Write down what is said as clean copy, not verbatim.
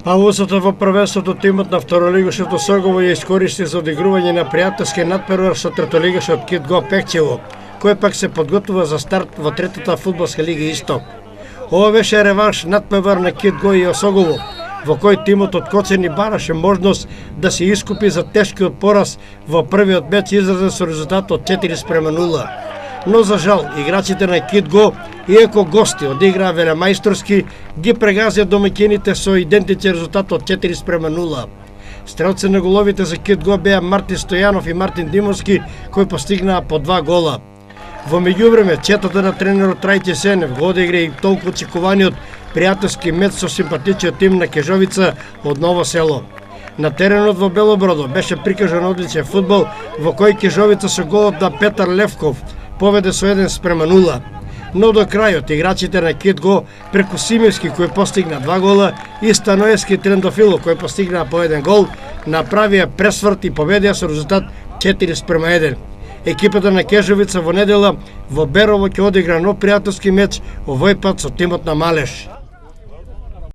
Паузата во првенството тимот на второлигашот Осогово ја искористи за одигрување на пријателски надпревар со третолигашот Кидго Пекчево, кој пак се подготвува за старт во третата фудбалска лига Исток. Ова беше реванш надпревар на Кидго и Осогово, во кој тимот од Коцени бараше можност да се искупи за тешкиот пораз во првиот меч изразен со резултат од 4:0. Но за жал, играчите на Кидго, иако гости одиграа велемајсторски, ги прегазија домаќините со идентичен резултат од 4:0. Стрелци на головите за Кидго беа Мартин Стојанов и Мартин Димовски, кои постигнаа по 2 гола. Во меѓувреме, четата на тренерот Трајче Сенев го одигра и толку очекуваниот пријателски меч со симпатичниот тим на Кежовица од Ново село. На теренот во Белобродо беше прикажан одличен фудбал во кој Кежовица со голот на Петар Левков поведе со 1:0. Но до крајот играчите на Кидго преку Симевски кој постигна 2 гола и Станоевски Трендофило кој постигна по 1 гол направија пресврт и победија со резултат 4:1. Екипата на Кежовица во недела во Берово ќе одигра нов пријателски меч, овој пат со тимот на Малеш.